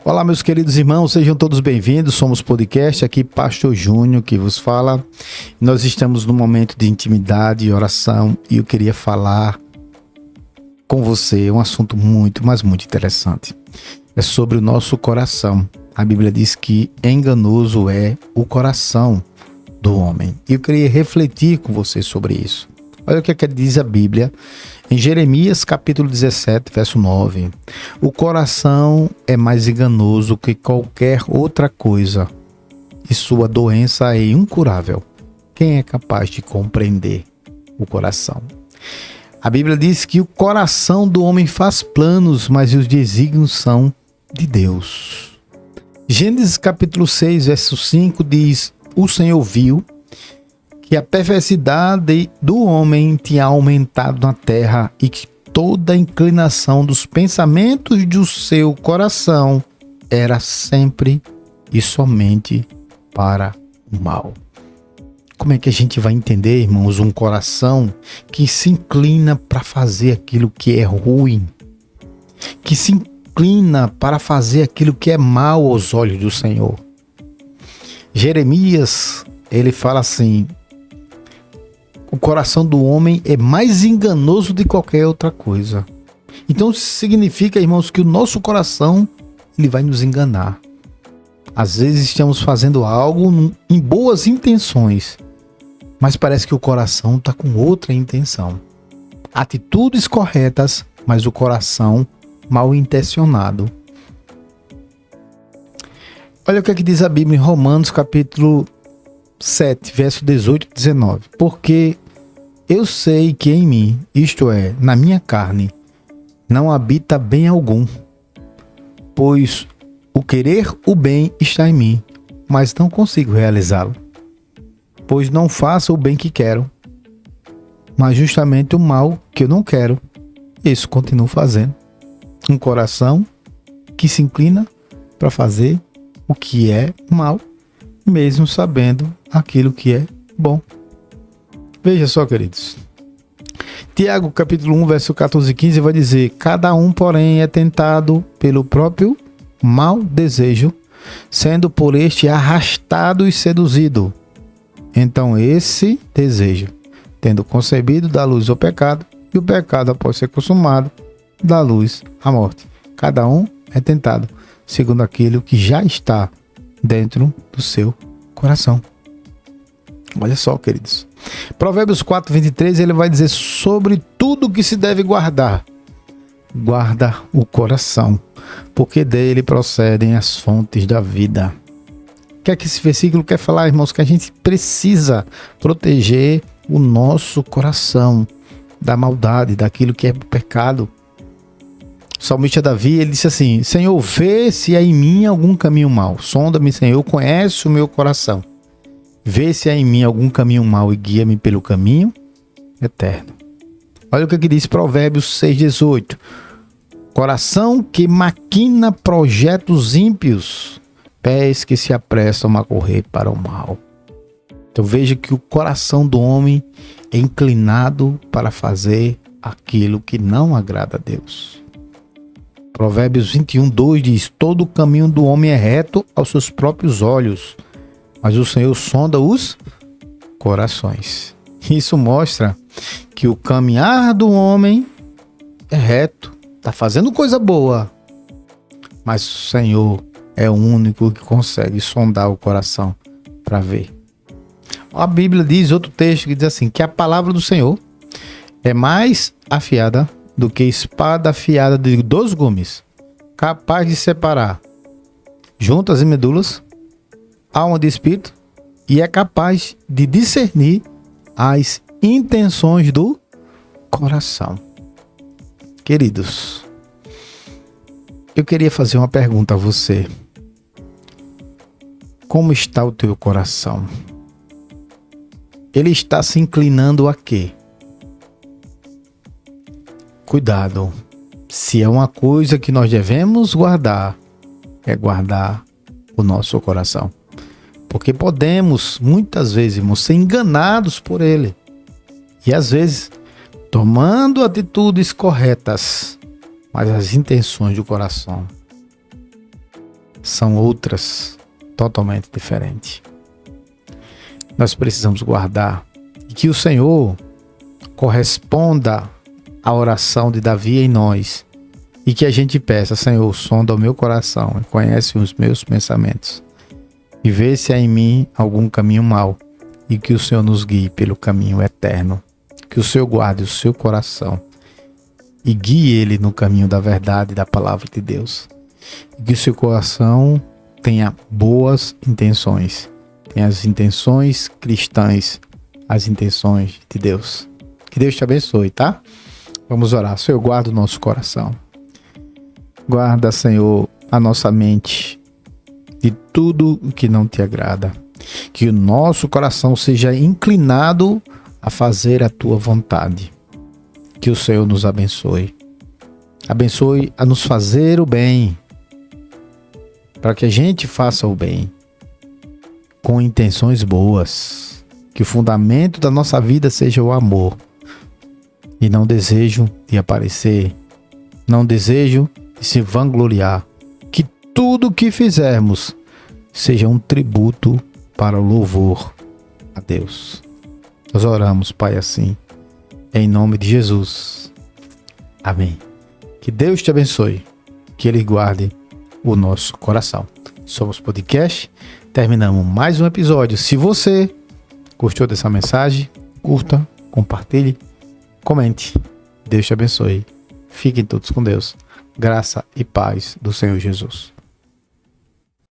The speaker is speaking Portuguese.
Olá, meus queridos irmãos, sejam todos bem-vindos. Somos podcast, aqui Pastor Júnior que vos fala. Nós estamos num momento de intimidade e oração e eu queria falar com você um assunto muito, mas muito interessante. É sobre o nosso coração. A Bíblia diz que enganoso é o coração do homem. E eu queria refletir com você sobre isso. Olha o que diz a Bíblia em Jeremias capítulo 17, verso 9. O coração é mais enganoso que qualquer outra coisa e sua doença é incurável. Quem é capaz de compreender o coração? A Bíblia diz que o coração do homem faz planos, mas os desígnios são de Deus. Gênesis capítulo 6, verso 5 diz: o Senhor viu que a perversidade do homem tinha aumentado na terra e que toda a inclinação dos pensamentos do seu coração era sempre e somente para o mal. Como é que a gente vai entender, irmãos, um coração que se inclina para fazer aquilo que é ruim, que se inclina para fazer aquilo que é mal aos olhos do Senhor? Jeremias, ele fala assim: o coração do homem é mais enganoso de qualquer outra coisa. Então isso significa, irmãos, que o nosso coração ele vai nos enganar. Às vezes estamos fazendo algo em boas intenções, mas parece que o coração está com outra intenção. Atitudes corretas, mas o coração mal intencionado. Olha o que diz a Bíblia em Romanos capítulo 7, verso 18 e 19. Porque eu sei que em mim, isto é, na minha carne, não habita bem algum. Pois o querer o bem está em mim, mas não consigo realizá-lo. Pois não faço o bem que quero, mas justamente o mal que eu não quero, isso continuo fazendo. Um coração que se inclina para fazer o que é mal, mesmo sabendo aquilo que é bom. Veja só, queridos. Tiago, capítulo 1, verso 14 e 15 vai dizer: cada um, porém, é tentado pelo próprio mau desejo, sendo por este arrastado e seduzido. Então esse desejo, tendo concebido, dá luz ao pecado, e o pecado, após ser consumado, dá luz à morte. Cada um é tentado segundo aquilo que já está dentro do seu coração. Olha só, queridos. Provérbios 4, 23, ele vai dizer: sobre tudo que se deve guardar, guarda o coração, porque dele procedem as fontes da vida. O que é que esse versículo quer falar, irmãos? Que a gente precisa proteger o nosso coração da maldade, daquilo que é pecado. O salmista Davi, ele disse assim: Senhor, vê se há em mim algum caminho mau. Sonda-me, Senhor, conhece o meu coração. Vê se há em mim algum caminho mau e guia-me pelo caminho eterno. Olha o que diz Provérbios 6,18. Coração que maquina projetos ímpios, pés que se apressam a correr para o mal. Então veja que o coração do homem é inclinado para fazer aquilo que não agrada a Deus. Provérbios 21:2 diz: todo o caminho do homem é reto aos seus próprios olhos, mas o Senhor sonda os corações. Isso mostra que o caminhar do homem é reto, está fazendo coisa boa, mas o Senhor é o único que consegue sondar o coração para ver. A Bíblia diz, outro texto que diz assim, que a palavra do Senhor é mais afiada do que espada afiada de 2 gumes, capaz de separar juntas e medulas, alma de espírito, e é capaz de discernir as intenções do coração. Queridos, eu queria fazer uma pergunta a você. Como está o teu coração? Ele está se inclinando a quê? Cuidado, se é uma coisa que nós devemos guardar, é guardar o nosso coração. Porque podemos, muitas vezes, irmãos, ser enganados por ele. E às vezes, tomando atitudes corretas, mas as intenções do coração são outras, totalmente diferentes. Nós precisamos guardar e que o Senhor corresponda à oração de Davi em nós e que a gente peça: Senhor, sonda o meu coração e conhece os meus pensamentos e vê se há em mim algum caminho mau e que o Senhor nos guie pelo caminho eterno. Que o Senhor guarde o seu coração e guie ele no caminho da verdade e da palavra de Deus. E que o seu coração tenha boas intenções, tenha as intenções cristãs, as intenções de Deus. Que Deus te abençoe, tá? Vamos orar. Senhor, guarda o nosso coração. Guarda, Senhor, a nossa mente de tudo o que não te agrada. Que o nosso coração seja inclinado a fazer a tua vontade. Que o Senhor nos abençoe. Abençoe a nos fazer o bem, para que a gente faça o bem com intenções boas. Que o fundamento da nossa vida seja o amor e não desejo de aparecer, não desejo de se vangloriar. Que tudo o que fizermos seja um tributo para o louvor a Deus. Nós oramos, Pai, assim, em nome de Jesus. Amém. Que Deus te abençoe, que Ele guarde o nosso coração. Somos Podcast, terminamos mais um episódio. Se você gostou dessa mensagem, curta, compartilhe, comente. Deus te abençoe. Fiquem todos com Deus. Graça e paz do Senhor Jesus.